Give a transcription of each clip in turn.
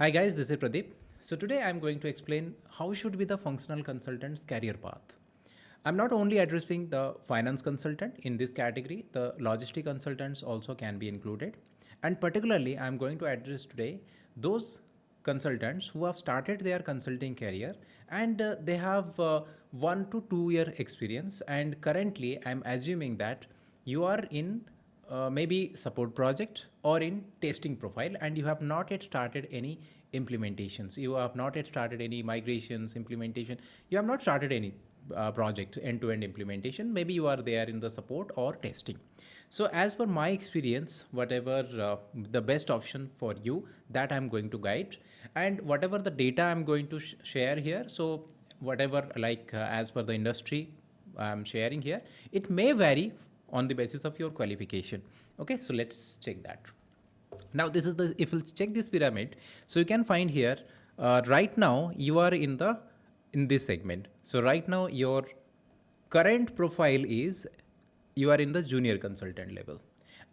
Hi guys, this is Pradeep. So today I'm going to explain how should be the functional consultant's career path. I'm not only addressing the finance consultant in this category, the logistic consultants also can be included. And particularly I'm going to address today those consultants who have started their consulting career and they have 1 to 2 year experience, and currently I'm assuming that you are in maybe support project or in testing profile and you have not yet started any implementations, you have not yet started any migrations implementation, you have not started any project end-to-end implementation, maybe you are there in the support or testing. So as per my experience, whatever the best option for you, that I'm going to guide, and whatever the data I'm going to share here, so whatever as per the industry I'm sharing here, it may vary on the basis of your qualification. Okay, so let's check that. Now this is the, if you check this pyramid, so you can find here right now you are in this segment. So right now your current profile is you are in the junior consultant level,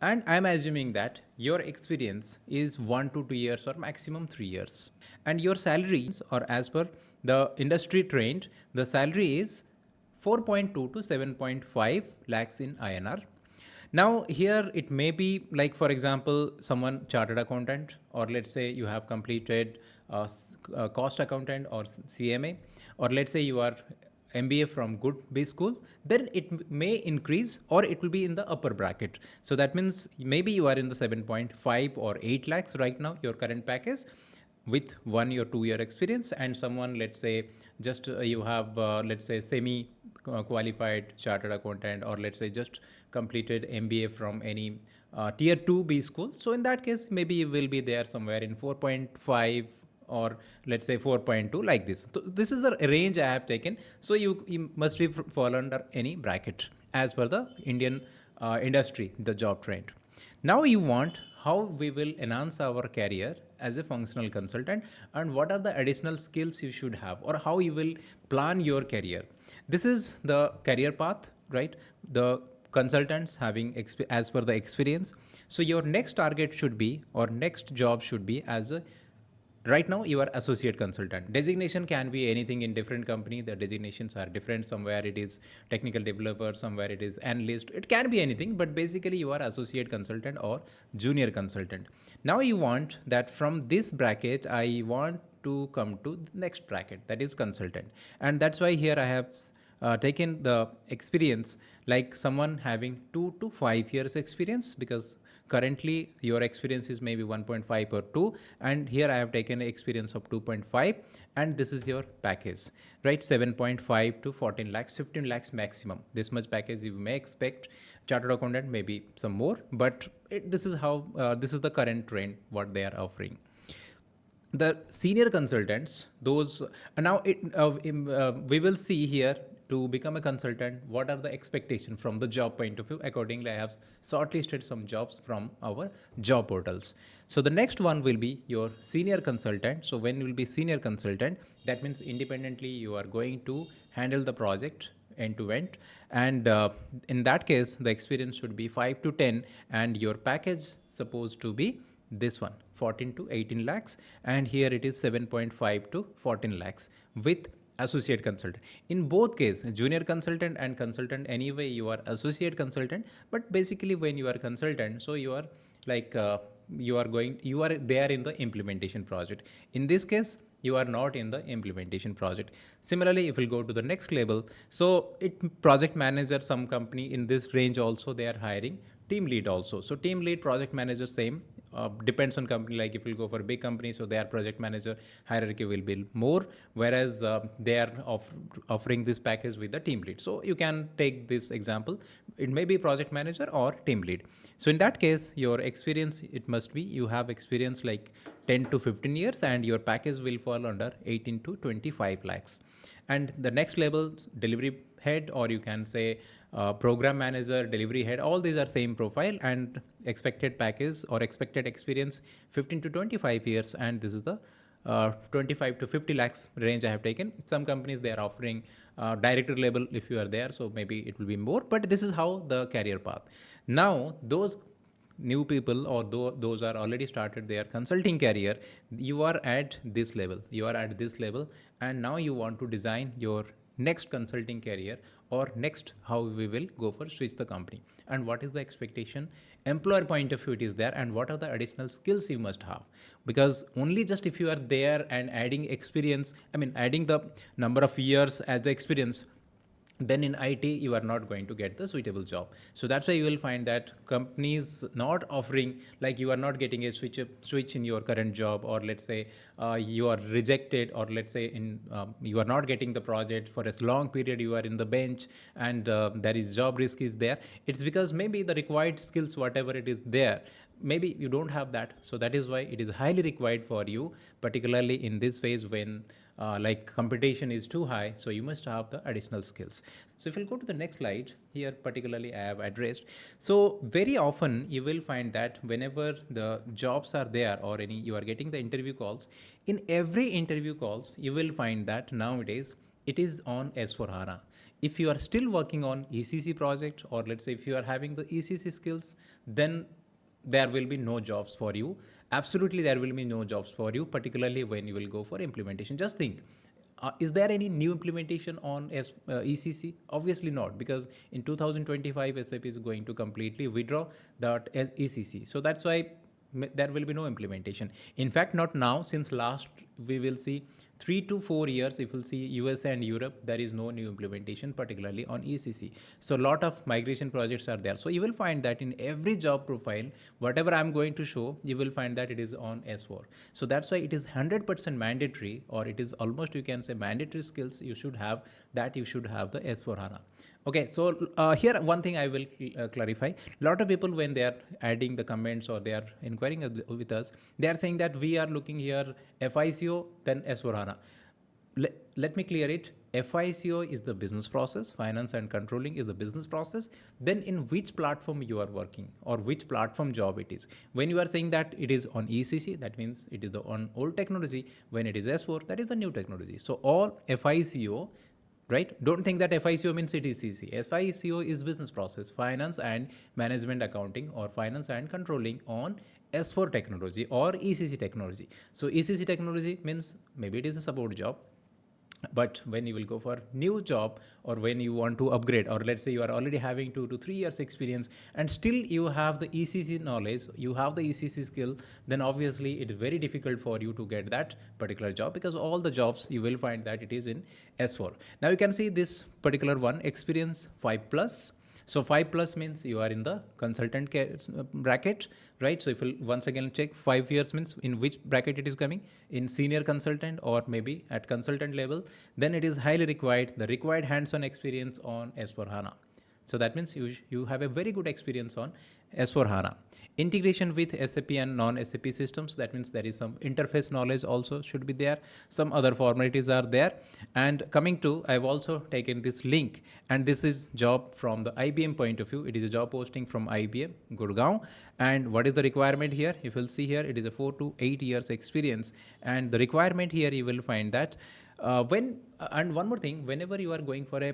and I'm assuming that your experience is 1 to 2 years or maximum 3 years, and your salaries, or as per the industry trend, the salary is 4.2 to 7.5 lakhs in INR. Now here it may be like, for example, someone chartered accountant, or let's say you have completed cost accountant or CMA, or let's say you are MBA from good B school, then it may increase or it will be in the upper bracket. So that means maybe you are in the 7.5 or 8 lakhs right now, your current package, with 1 or 2 year experience, and someone, let's say, just you have let's say semi qualified chartered accountant, or let's say just completed MBA from any tier 2 B school. So in that case, maybe you will be there somewhere in 4.5 or let's say 4.2, like this. So this is the range I have taken. So you must be fall under any bracket as per the Indian industry, the job trend. Now you want how we will enhance our career as a functional consultant, and what are the additional skills you should have, or how you will plan your career. This is the career path, right? The consultants having as per the experience. So your next target should be, or next job should be as a, right now you are associate consultant. Designation can be anything in different company, the designations are different. Somewhere it is technical developer, somewhere it is analyst, it can be anything, but basically you are associate consultant or junior consultant. Now you want that from this bracket I want to come to the next bracket, that is consultant. And that's why here I have taken the experience like someone having 2 to 5 years experience, because currently your experience is maybe 1.5 or 2, and here I have taken experience of 2.5, and this is your package, right? 7.5 to 14 lakhs, 15 lakhs maximum. This much package you may expect. Chartered accountant maybe some more, but this is how this is the current trend what they are offering. The senior consultants, those now we will see here, to become a consultant, what are the expectations from the job point of view. Accordingly, I have shortlisted some jobs from our job portals. So the next one will be your senior consultant. So when you will be senior consultant, that means independently you are going to handle the project end to end, and in that case the experience should be 5 to 10, and your package supposed to be this one, 14 to 18 lakhs, and here it is 7.5 to 14 lakhs with associate consultant. In both case, junior consultant and consultant, anyway you are associate consultant, but basically when you are consultant, so you are like you are there in the implementation project. In this case you are not in the implementation project. Similarly, if we'll go to the next level, so project manager, some company in this range also they are hiring team lead also. So team lead, project manager, same, depends on company. Like if we'll go for a big company, so their project manager hierarchy will be more, whereas they are offering this package with the team lead. So you can take this example, it may be project manager or team lead. So in that case, your experience, it must be you have experience like 10 to 15 years, and your package will fall under 18 to 25 lakhs. And the next level, delivery head, or you can say program manager, delivery head, all these are same profile, and expected package or expected experience 15 to 25 years, and this is the 25 to 50 lakhs range I have taken. Some companies they are offering director level if you are there, so maybe it will be more, but this is how the career path. Now those new people or those are already started their consulting career, you are at this level, and now you want to design your next consulting career, or next how we will go for switch the company, and what is the expectation employer point of view it is there, and what are the additional skills you must have. Because only just if you are there and adding experience, I mean adding the number of years as the experience, then in IT you are not going to get the suitable job. So that's why you will find that companies not offering, like you are not getting a switch in your current job, or let's say you are rejected, or let's say you are not getting the project for a long period, you are in the bench, and there is job risk is there. It's because maybe the required skills whatever it is there, maybe you don't have that. So that is why it is highly required for you, particularly in this phase when like competition is too high, so you must have the additional skills. So if we'll go to the next slide, here particularly I have addressed. So very often you will find that whenever the jobs are there, or any you are getting the interview calls, in every interview calls you will find that nowadays it is on S4 HANA. If you are still working on ECC project, or let's say if you are having the ECC skills, then there will be no jobs for you. Absolutely, there will be no jobs for you, particularly when you will go for implementation. Just think, is there any new implementation on ECC? Obviously not, because in 2025 SAP is going to completely withdraw that ECC. So that's why there will be no implementation. In fact, not now, since last we will see 3 to 4 years, if we'll see USA and Europe, there is no new implementation, particularly on ECC. So a lot of migration projects are there. So you will find that in every job profile, whatever I'm going to show, you will find that it is on S4. So that's why it is 100% mandatory, or it is almost, you can say, mandatory skills you should have, that you should have the S4 HANA. Okay, so here one thing I will clarify. A lot of people, when they are adding the comments or they are inquiring with us, they are saying that we are looking here FICO, then S4 HANA. Let me clear it. FICO is the business process, finance and controlling is the business process. Then in which platform you are working, or which platform job it is. When you are saying that it is on ECC, that means it is on old technology. When it is S4, that is the new technology. So all FICO, right? Don't think that FICO means it is CC. FICO is business process, finance and management accounting, or finance and controlling on S4 technology or ECC technology. So ECC technology means maybe it is a support job, but when you will go for new job, or when you want to upgrade, or let's say you are already having 2 to 3 years experience and still you have the ECC knowledge, you have the ECC skill, then obviously it is very difficult for you to get that particular job, because all the jobs you will find that it is in S4. Now you can see this particular one, experience 5+. So 5+ means you are in the consultant bracket, right? So if we'll once again check, 5 years means in which bracket it is coming, in senior consultant or maybe at consultant level, then it is highly required, the required hands-on experience on S4 HANA. So that means you have a very good experience on S4 HANA. Integration with SAP and non-SAP systems, that means there is some interface knowledge also should be there. Some other formalities are there. And coming to, I've also taken this link, and this is job from the IBM point of view. It is a job posting from IBM, Gurgaon. And what is the requirement here? If you'll see here, it is a 4 to 8 years experience. And the requirement here, you will find that and one more thing, whenever you are going for a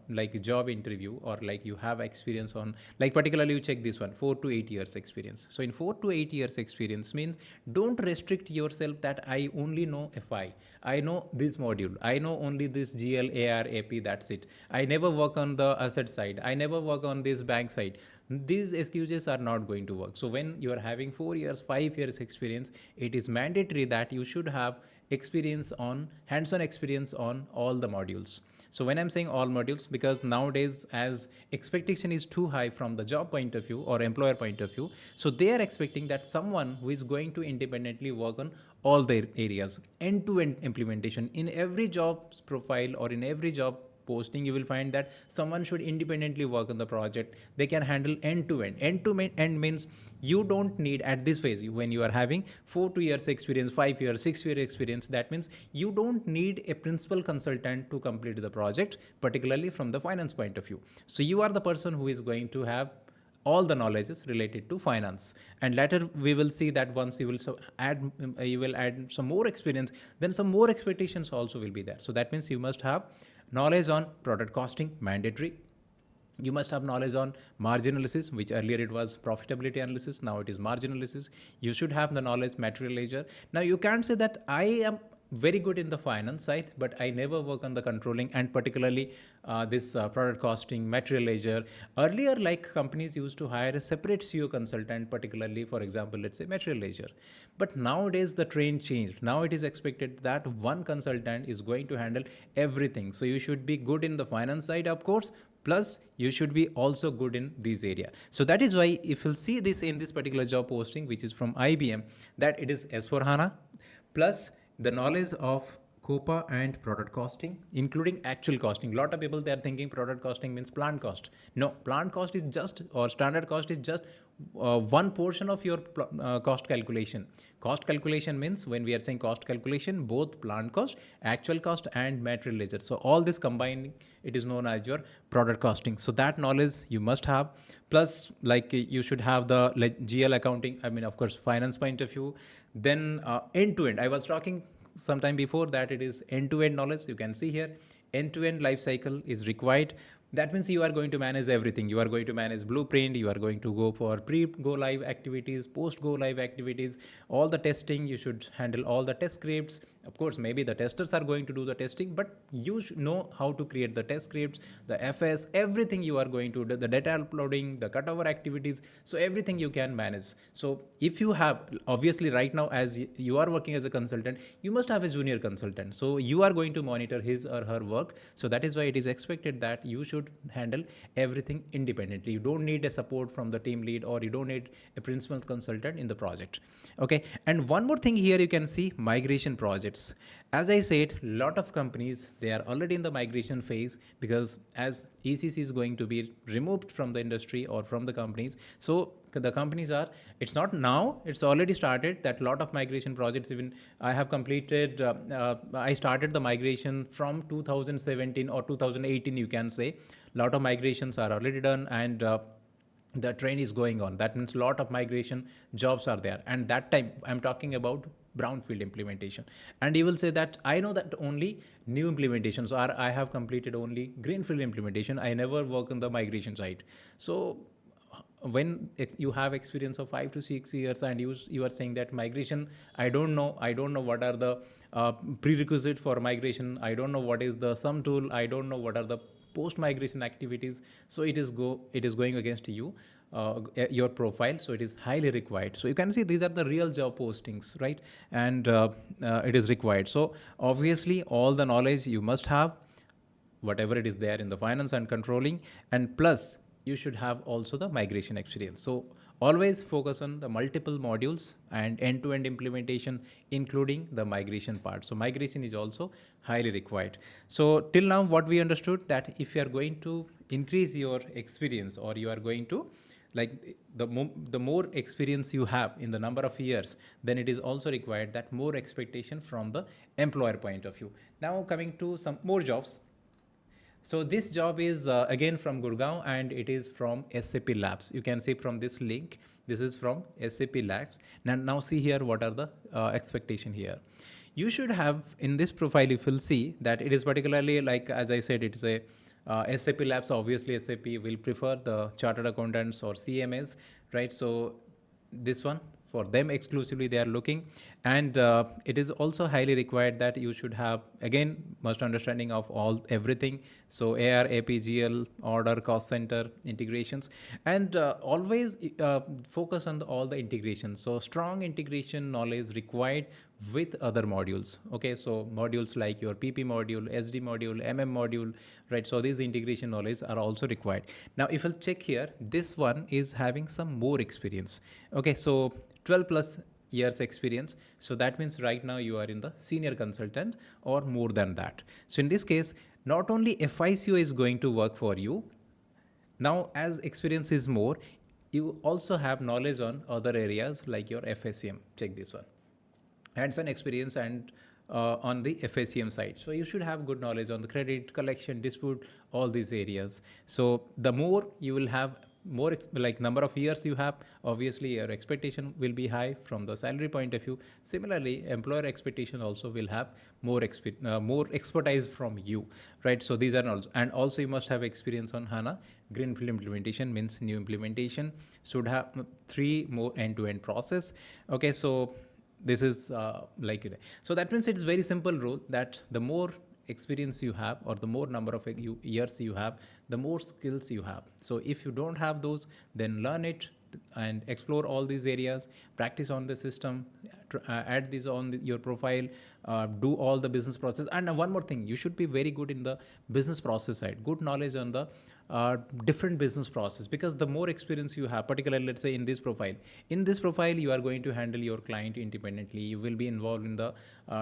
like job interview, or like you have experience on, like particularly you check this one, 4 to 8 years experience. So in 4 to 8 years experience means, don't restrict yourself that I only know FI, I know this module, I know only this GL, AR, AP, that's it. I never work on the asset side, I never work on this bank side. These excuses are not going to work. So when you are having 4 years, 5 years experience, it is mandatory that you should have experience on, hands-on experience on all the modules. So when I'm saying all modules, because nowadays as expectation is too high from the job point of view or employer point of view, so they are expecting that someone who is going to independently work on all their areas, end-to-end implementation. In every job profile or in every job posting, you will find that someone should independently work on the project. They can handle end-to-end. End-to-end means you don't need at this phase, when you are having 4 to years experience, 5 years, 6 year experience, that means you don't need a principal consultant to complete the project, particularly from the finance point of view. So you are the person who is going to have all the knowledges related to finance, and later we will see that once you will add some more experience, then some more expectations also will be there. So that means you must have knowledge on product costing, mandatory. You must have knowledge on margin analysis, which earlier it was profitability analysis, now it is margin analysis. You should have the knowledge material ledger. Now you can't say that I am very good in the finance side, but I never work on the controlling, and particularly this product costing, material ledger. Earlier, like, companies used to hire a separate CEO consultant, particularly, for example, let's say material ledger. But nowadays the trend changed. Now it is expected that one consultant is going to handle everything. So you should be good in the finance side, of course, plus you should be also good in this area. So that is why if you'll see this in this particular job posting, which is from IBM, that it is S4 HANA plus the knowledge of COPA and product costing, including actual costing. A lot of people, they are thinking product costing means plant cost. No, plant cost is just, or standard cost is just one portion of your cost calculation. Cost calculation means, when we are saying cost calculation, both plant cost, actual cost, and material ledger. So all this combined, it is known as your product costing. So that knowledge you must have. Plus, like, you should have the GL accounting. I mean, of course, finance point of view. Then end to end. I was talking sometime before that it is end-to-end knowledge. You can see here, end-to-end life cycle is required. That means you are going to manage everything. You are going to manage blueprint. You are going to go for pre-go live activities, post-go live activities, all the testing. You should handle all the test scripts. Of course, maybe the testers are going to do the testing, but you should know how to create the test scripts, the FS, everything you are going to do, the data uploading, the cutover activities. So everything you can manage. So if you have, obviously right now, as you are working as a consultant, you must have a junior consultant. So you are going to monitor his or her work. So that is why it is expected that you should handle everything independently. You don't need a support from the team lead, or you don't need a principal consultant in the project. Okay. And one more thing here, you can see migration projects. As I said, a lot of companies, they are already in the migration phase, because as ECC is going to be removed from the industry or from the companies, so the companies are, it's not now, it's already started, that lot of migration projects. Even I have completed, I started the migration from 2017 or 2018, you can say. Lot of migrations are already done, and the train is going on. That means a lot of migration jobs are there. And that time I'm talking about brownfield implementation. And you will say that I know that only new implementations, or I have completed only greenfield implementation. I never work on the migration side. So when you have experience of 5 to 6 years, and you are saying that migration, I don't know what are the prerequisites for migration. I don't know what is the sum tool. I don't know what are the post migration activities. So it is going against you, your profile. So it is highly required. So you can see these are the real job postings, right? And it is required. So obviously all the knowledge you must have, whatever it is there in the finance and controlling, and plus you should have also the migration experience. So always focus on the multiple modules and end-to-end implementation, including the migration part. So migration is also highly required. So till now, what we understood, that if you are going to increase your experience, or you are going to, like, the more experience you have in the number of years, then it is also required that more expectation from the employer point of view. Now coming to some more jobs. So this job is again from Gurgaon, and it is from SAP Labs. You can see from this link, this is from SAP Labs. Now see here, what are the expectation here. You should have in this profile, if you'll see that it is particularly, like, as I said, it's a SAP Labs. Obviously SAP will prefer the chartered accountants or CMAs, right? So this one, for them exclusively they are looking. And it is also highly required that you should have, again, must understanding of everything. So AR, AP, GL, order, cost center, integrations, and always focus on all the integrations. So strong integration knowledge required with other modules. Okay, so modules like your PP module, SD module, MM module, right? So these integration knowledge are also required. Now if you'll check here, this one is having some more experience. Okay, so 12 plus years experience. So that means right now you are in the senior consultant or more than that. So in this case, not only FICO is going to work for you. Now as experience is more, you also have knowledge on other areas like your FSCM. Check this one. Hands-on experience and on the FSCM side. So you should have good knowledge on the credit, collection, dispute, all these areas. So the more you will have like number of years you have, obviously your expectation will be high from the salary point of view. Similarly, employer expectation also will have more expertise from you, right? So these are also, and also you must have experience on HANA. Greenfield implementation means new implementation should have 3 more end-to-end process. Okay, so this is so that means it's very simple rule that the more experience you have or the more number of years you have, the more skills you have. So if you don't have those, then learn it and explore all these areas, practice on the system, add this on your profile, do all the business process. And one more thing, you should be very good in the business process side, good knowledge on the different business process, because the more experience you have, particularly let's say in this profile you are going to handle your client independently, you will be involved in the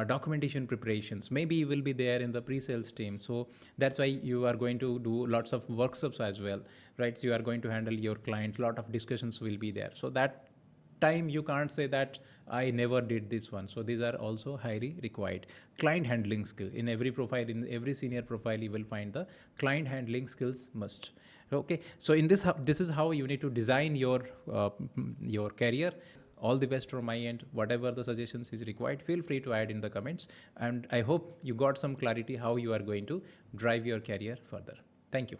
documentation preparations, maybe you will be there in the pre-sales team, so that's why you are going to do lots of workshops as well, right? So you are going to handle your client, lot of discussions will be there, so that time you can't say that I never did this one. So these are also highly required. Client handling skill in every profile, in every senior profile you will find the client handling skills must. Okay, so in this is how you need to design your career. All the best from my end. Whatever the suggestions is required, feel free to add in the comments, and I hope you got some clarity how you are going to drive your career further. Thank you.